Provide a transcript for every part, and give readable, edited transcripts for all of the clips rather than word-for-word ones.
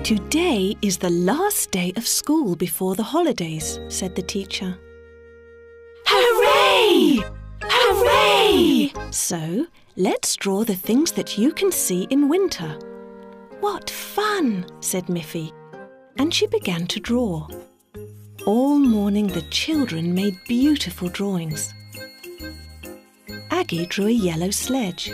Today is the last day of school before the holidays, said the teacher. Hooray! Hooray! So, let's draw the things that you can see in winter. What fun, said Miffy, and she began to draw. All morning the children made beautiful drawings. Aggie drew a yellow sledge.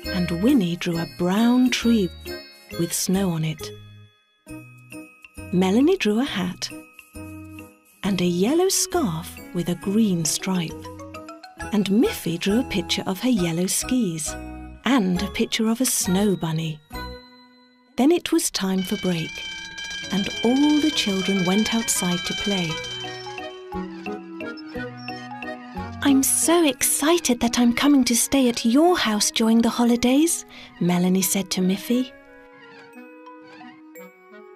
And Winnie drew a brown tree with snow on it. Melanie drew a hat and a yellow scarf with a green stripe. And Miffy drew a picture of her yellow skis and a picture of a snow bunny. Then it was time for break, and all the children went outside to play. I'm so excited that I'm coming to stay at your house during the holidays, Melanie said to Miffy.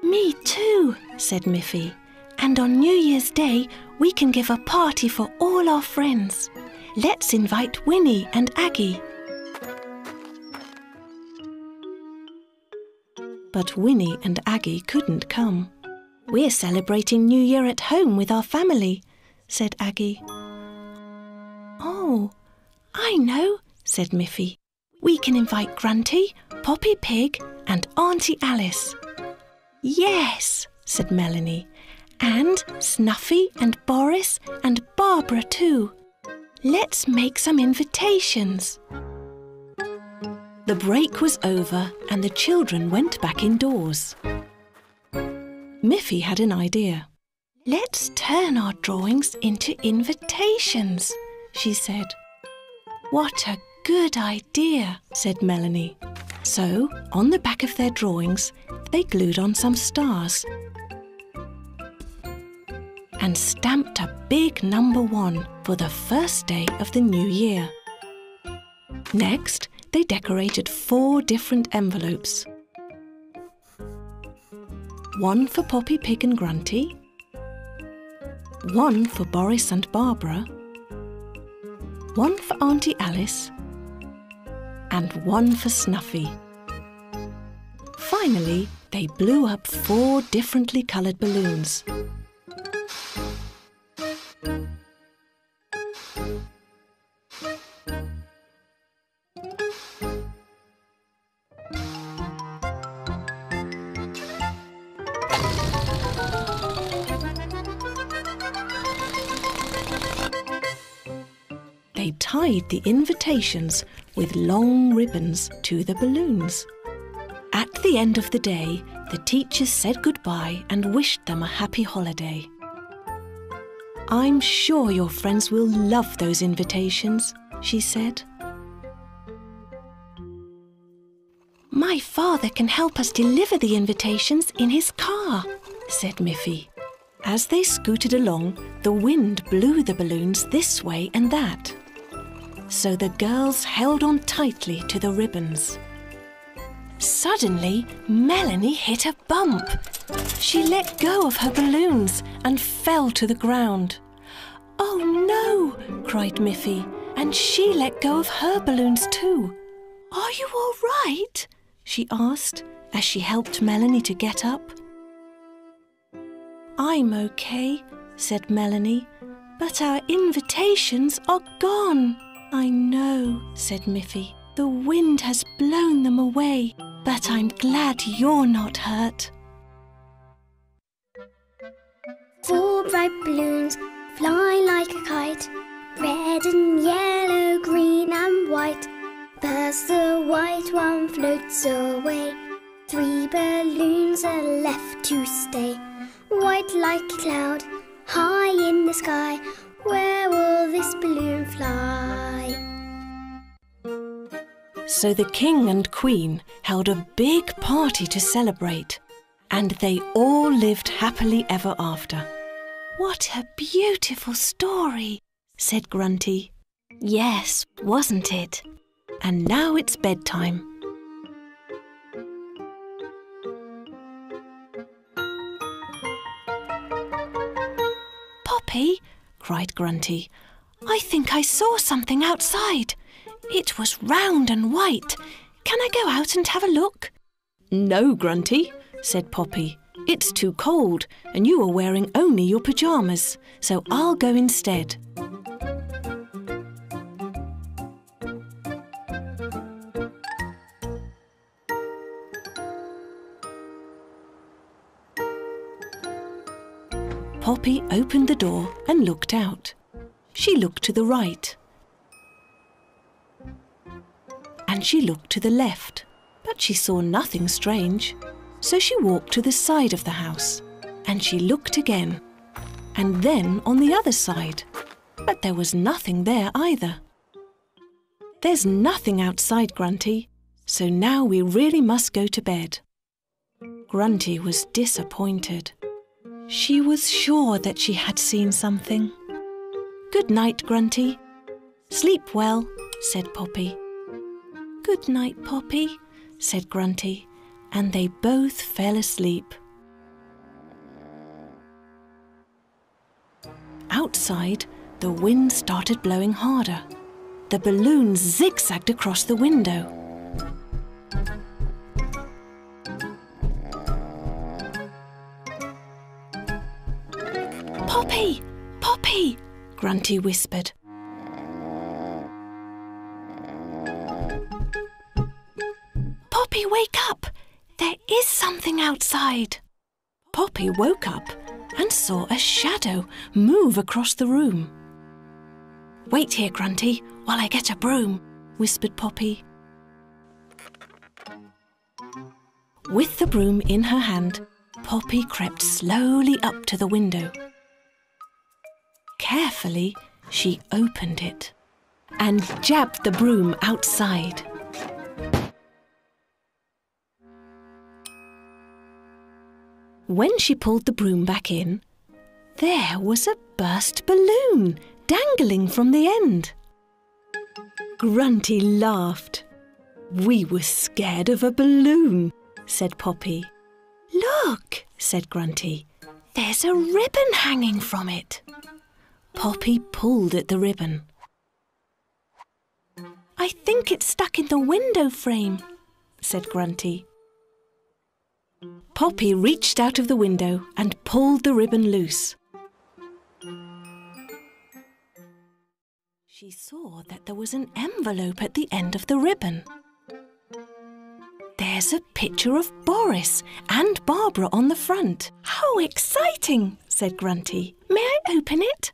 Me too, said Miffy. And on New Year's Day, we can give a party for all our friends. Let's invite Winnie and Aggie. But Winnie and Aggie couldn't come. We're celebrating New Year at home with our family, said Aggie. Oh, I know, said Miffy. We can invite Grunty, Poppy Pig and Auntie Alice. Yes, said Melanie, and Snuffy and Boris and Barbara too. Let's make some invitations. The break was over and the children went back indoors. Miffy had an idea. Let's turn our drawings into invitations, she said. What a good idea, said Melanie. So, on the back of their drawings, they glued on some stars and stamped a big number 1 for the first day of the new year. Next, they decorated 4 different envelopes. 1 for Poppy Pig and Grunty, 1 for Boris and Barbara, 1 for Auntie Alice, and 1 for Snuffy. Finally, they blew up 4 differently coloured balloons. They tied the invitations with long ribbons to the balloons. At the end of the day, the teachers said goodbye and wished them a happy holiday. I'm sure your friends will love those invitations, she said. My father can help us deliver the invitations in his car, said Miffy. As they scooted along, the wind blew the balloons this way and that. So the girls held on tightly to the ribbons. Suddenly, Melanie hit a bump. She let go of her balloons and fell to the ground. Oh no, cried Miffy, and she let go of her balloons too. Are you all right? She asked as she helped Melanie to get up. I'm okay, said Melanie, but our invitations are gone. I know, said Miffy. The wind has blown them away, but I'm glad you're not hurt. 4 bright balloons fly like a kite, red and yellow, green and white. First the white one floats away, 3 balloons are left to stay, white like a cloud, high in the sky. Where will this balloon fly? So the king and queen held a big party to celebrate, and they all lived happily ever after. What a beautiful story, said Grunty. Yes, wasn't it? And now it's bedtime. Poppy, cried Grunty, I think I saw something outside. It was round and white. Can I go out and have a look? No, Grunty, said Poppy. It's too cold and you are wearing only your pyjamas, so I'll go instead. Poppy opened the door and looked out. She looked to the right. And she looked to the left, but she saw nothing strange. So she walked to the side of the house, and she looked again, and then on the other side, but there was nothing there either. There's nothing outside, Grunty, so now we really must go to bed. Grunty was disappointed. She was sure that she had seen something. Good night, Grunty. Sleep well, said Poppy. Good night, Poppy, said Grunty, and they both fell asleep. Outside, the wind started blowing harder. The balloons zigzagged across the window. Poppy! Poppy! Grunty whispered. Poppy, wake up! There is something outside. Poppy woke up and saw a shadow move across the room. Wait here, Grunty, while I get a broom, whispered Poppy. With the broom in her hand, Poppy crept slowly up to the window. Carefully, she opened it and jabbed the broom outside. When she pulled the broom back in, there was a burst balloon dangling from the end. Grunty laughed. We were scared of a balloon, said Poppy. Look, said Grunty, there's a ribbon hanging from it. Poppy pulled at the ribbon. I think it's stuck in the window frame, said Grunty. Poppy reached out of the window and pulled the ribbon loose. She saw that there was an envelope at the end of the ribbon. There's a picture of Boris and Barbara on the front. How exciting, said Grunty. May I open it?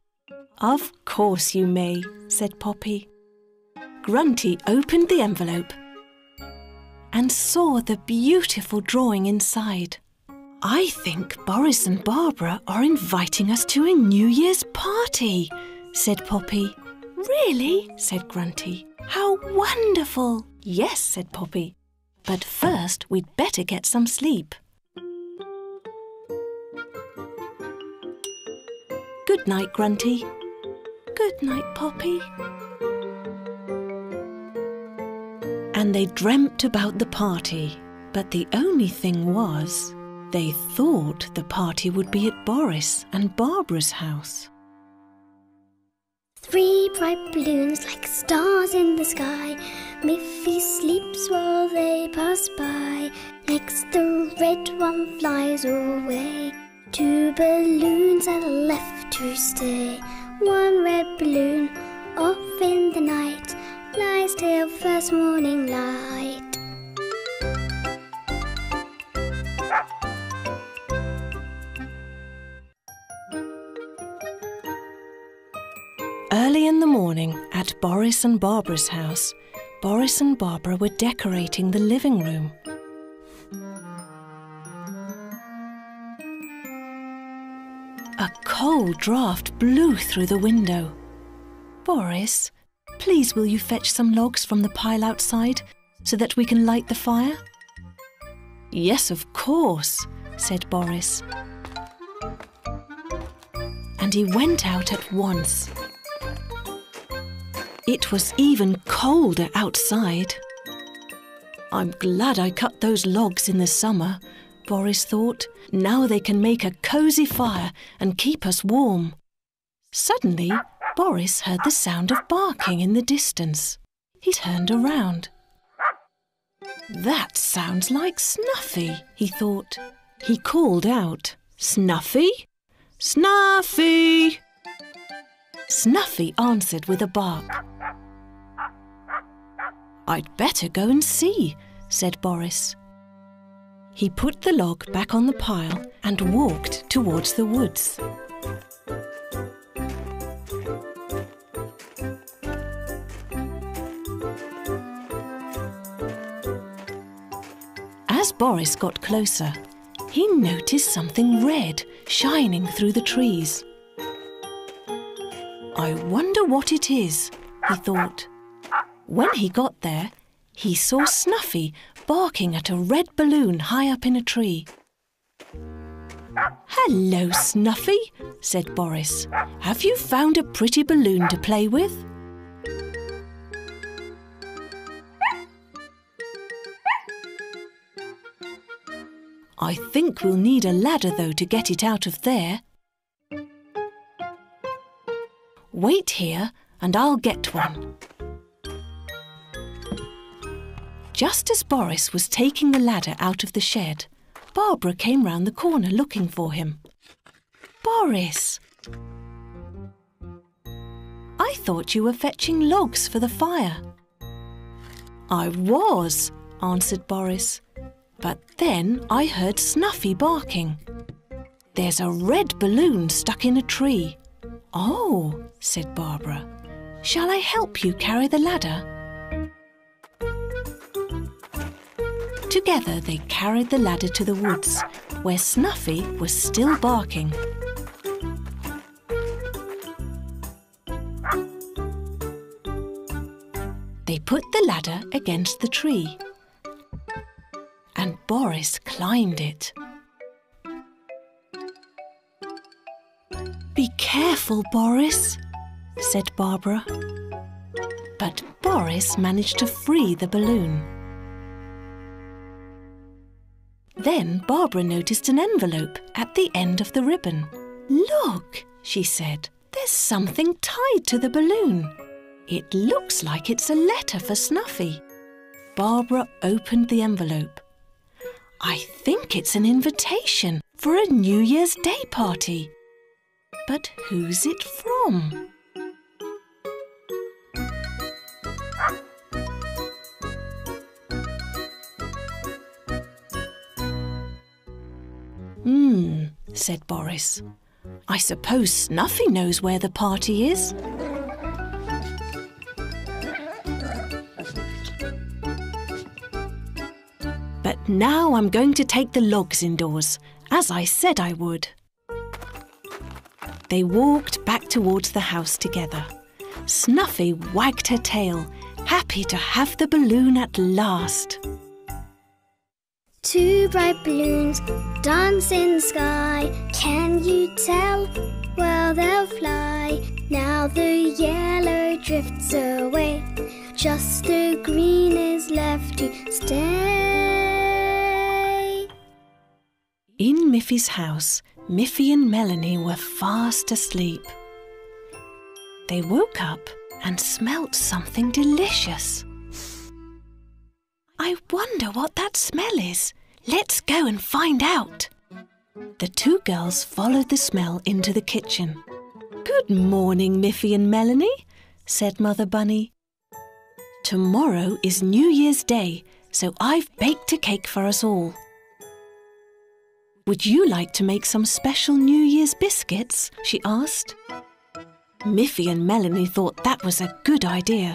Of course you may, said Poppy. Grunty opened the envelope and saw the beautiful drawing inside. I think Boris and Barbara are inviting us to a New Year's party, said Poppy. Really? said Grunty. How wonderful! Yes, said Poppy. But first we'd better get some sleep. Good night, Grunty. Good night, Poppy. And they dreamt about the party. But the only thing was, they thought the party would be at Boris and Barbara's house. 3 bright balloons like stars in the sky. Miffy sleeps while they pass by. Next the red one flies away. 2 balloons are left to stay. 1 red balloon off in the night lies till first morning light. Early in the morning at Boris and Barbara's house, Boris and Barbara were decorating the living room. A cold draught blew through the window. Boris, please will you fetch some logs from the pile outside so that we can light the fire? Yes, of course, said Boris. And he went out at once. It was even colder outside. I'm glad I cut those logs in the summer, Boris thought. Now they can make a cosy fire and keep us warm. Suddenly, Boris heard the sound of barking in the distance. He turned around. That sounds like Snuffy, he thought. He called out, Snuffy? Snuffy! Snuffy answered with a bark. I'd better go and see, said Boris. He put the log back on the pile and walked towards the woods. As Boris got closer, he noticed something red shining through the trees. I wonder what it is, he thought. When he got there, he saw Snuffy barking at a red balloon high up in a tree. Hello, Snuffy, said Boris. Have you found a pretty balloon to play with? I think we'll need a ladder, though, to get it out of there. Wait here and I'll get one. Just as Boris was taking the ladder out of the shed, Barbara came round the corner looking for him. Boris! I thought you were fetching logs for the fire. I was, answered Boris. But then I heard Snuffy barking. There's a red balloon stuck in a tree. Oh, said Barbara. Shall I help you carry the ladder? Together they carried the ladder to the woods, where Snuffy was still barking. They put the ladder against the tree, and Boris climbed it. Be careful, Boris, said Barbara. But Boris managed to free the balloon. Then Barbara noticed an envelope at the end of the ribbon. Look, she said, there's something tied to the balloon. It looks like it's a letter for Snuffy. Barbara opened the envelope. I think it's an invitation for a New Year's Day party. But who's it from? Said Boris. I suppose Snuffy knows where the party is. But now I'm going to take the logs indoors, as I said I would. They walked back towards the house together. Snuffy wagged her tail, happy to have the balloon at last. Two bright balloons dance in the sky. Can you tell? Well, they'll fly. Now the yellow drifts away. Just the green is left to stay. In Miffy's house, Miffy and Melanie were fast asleep. They woke up and smelt something delicious. I wonder what that smell is. Let's go and find out. The two girls followed the smell into the kitchen. Good morning, Miffy and Melanie, said Mother Bunny. Tomorrow is New Year's Day, so I've baked a cake for us all. Would you like to make some special New Year's biscuits? She asked. Miffy and Melanie thought that was a good idea.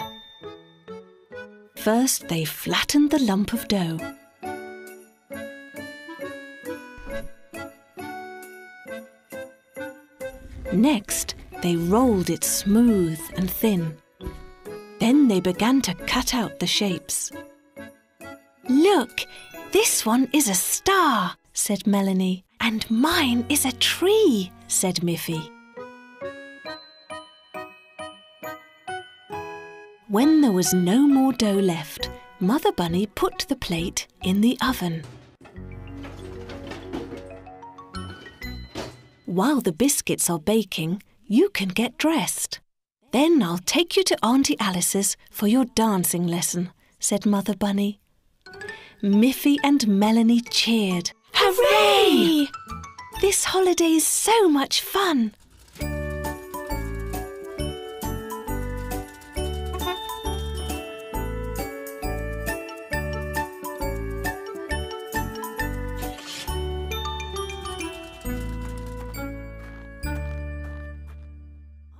First, they flattened the lump of dough. Next, they rolled it smooth and thin. Then they began to cut out the shapes. "Look, this one is a star," said Melanie. "And mine is a tree," said Miffy. When there was no more dough left, Mother Bunny put the plate in the oven. While the biscuits are baking, you can get dressed. "Then I'll take you to Auntie Alice's for your dancing lesson," said Mother Bunny. Miffy and Melanie cheered. "Hooray! This holiday is so much fun!"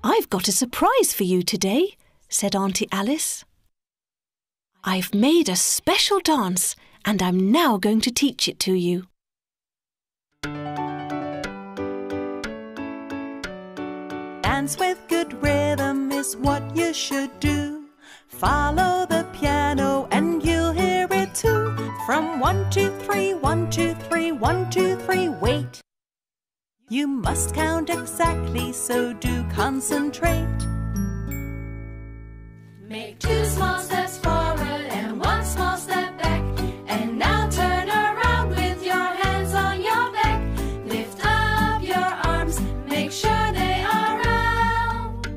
"I've got a surprise for you today," said Auntie Alice. "I've made a special dance and I'm now going to teach it to you." Dance with good rhythm is what you should do. Follow the piano and you'll hear it too. From 1, 2, 3, 1, 2, 3, 1, 2, 3, wait. You must count exactly, so do concentrate. Make 2 small steps forward and 1 small step back. And now turn around with your hands on your back. Lift up your arms, make sure they are round.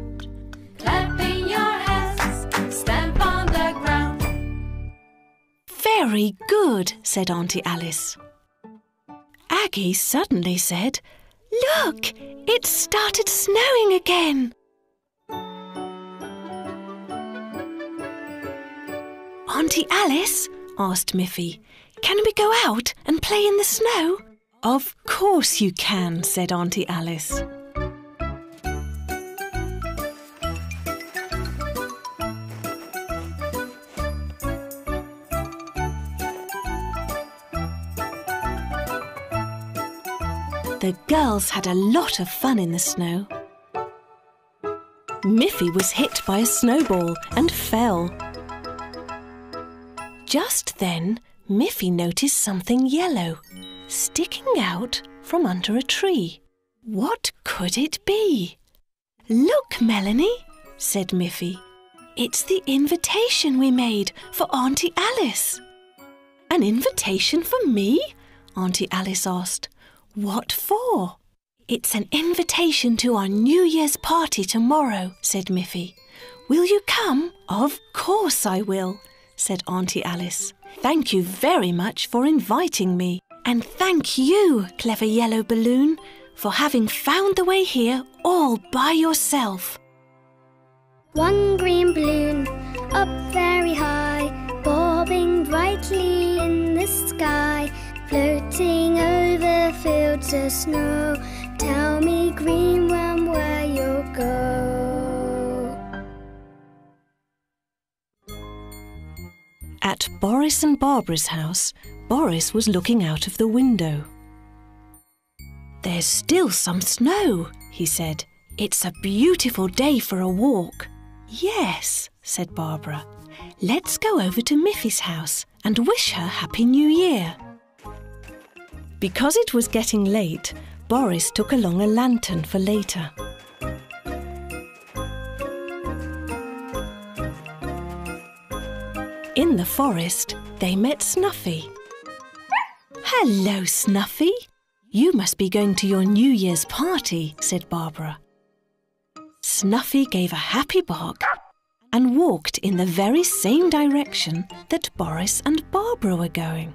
Clapping your hands, stamp on the ground. "Very good," said Auntie Alice. Aggie suddenly said, "Look, it started snowing again." "Auntie Alice," asked Miffy, "can we go out and play in the snow?" "Of course you can," said Auntie Alice. The girls had a lot of fun in the snow. Miffy was hit by a snowball and fell. Just then, Miffy noticed something yellow sticking out from under a tree. What could it be? "Look, Melanie," said Miffy. "It's the invitation we made for Auntie Alice." "An invitation for me?" Auntie Alice asked. "What for?" "It's an invitation to our New Year's party tomorrow," said Miffy. "Will you come?" "Of course I will," said Auntie Alice. "Thank you very much for inviting me. And thank you, clever yellow balloon, for having found the way here all by yourself." One green balloon up very high, bobbing brightly in the sky, floating over fields of snow. Tell me, green one, where you'll go. At Boris and Barbara's house, Boris was looking out of the window. "There's still some snow," he said. "It's a beautiful day for a walk." "Yes," said Barbara. "Let's go over to Miffy's house and wish her Happy New Year." Because it was getting late, Boris took along a lantern for later. In the forest, they met Snuffy. "Hello, Snuffy. You must be going to your New Year's party," said Barbara. Snuffy gave a happy bark and walked in the very same direction that Boris and Barbara were going.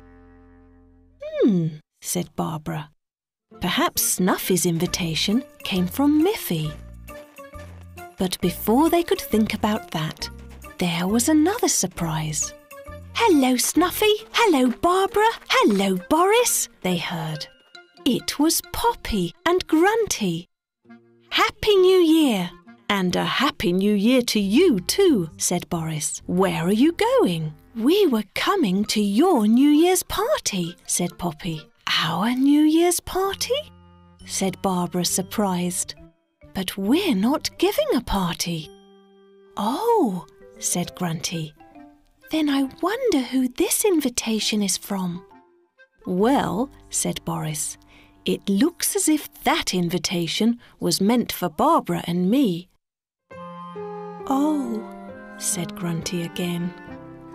Said Barbara. Perhaps Snuffy's invitation came from Miffy. But before they could think about that, there was another surprise. "Hello, Snuffy! Hello, Barbara! Hello, Boris!" they heard. It was Poppy and Grunty. "Happy New Year!" "And a Happy New Year to you too," said Boris. "Where are you going?" "We were coming to your New Year's party," said Poppy. "Our New Year's party?" said Barbara, surprised. But we're not giving a party. Oh, said Grunty. Then I wonder who this invitation is from. Well, said Boris, it looks as if that invitation was meant for Barbara and me. Oh, said Grunty again.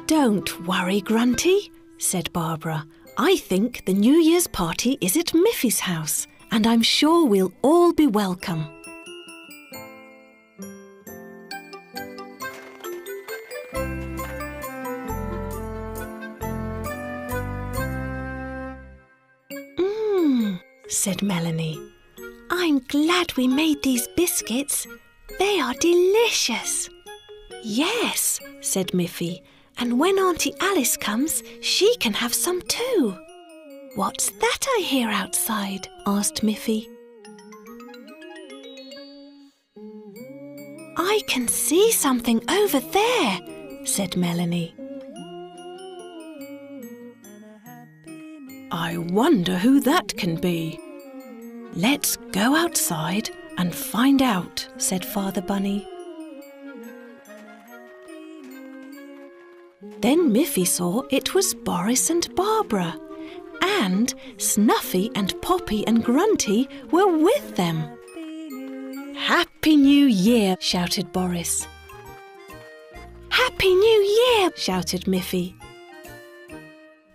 Don't worry, Grunty, said Barbara. I think the New Year's party is at Miffy's house, and I'm sure we'll all be welcome. Said Melanie. I'm glad we made these biscuits. They are delicious. Yes, said Miffy, and when Auntie Alice comes, she can have some too. What's that I hear outside? Asked Miffy. I can see something over there, said Melanie. I wonder who that can be. Let's go outside and find out, said Father Bunny. Then Miffy saw it was Boris and Barbara, and Snuffy and Poppy and Grunty were with them. Happy New Year, shouted Boris. Happy New Year, shouted Miffy.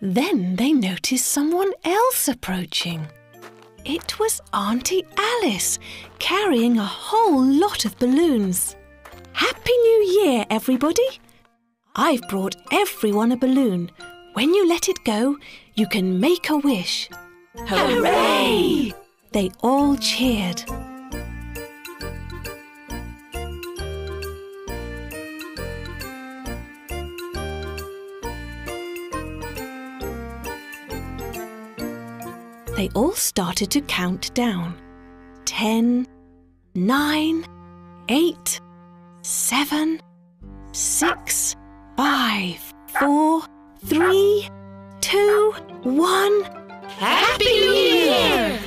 Then they noticed someone else approaching. It was Auntie Alice, carrying a whole lot of balloons. Happy New Year, everybody! I've brought everyone a balloon. When you let it go, you can make a wish. Hooray! They all cheered. They all started to count down. 10, 9, 8, 7, 6, 5, 4, 3, 2, 1. Happy New Year!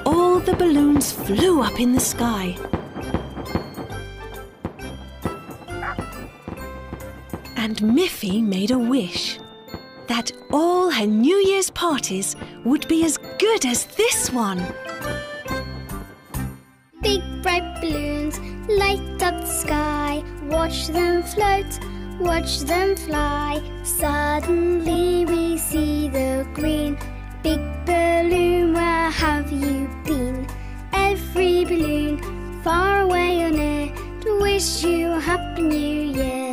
All the balloons flew up in the sky. And Miffy made a wish that all her New Year's parties would be as good as this one. Big bright balloons light up the sky. Watch them float, watch them fly. Suddenly we see the green. Big balloon, where have you been? Every balloon, far away or near, to wish you a happy New Year.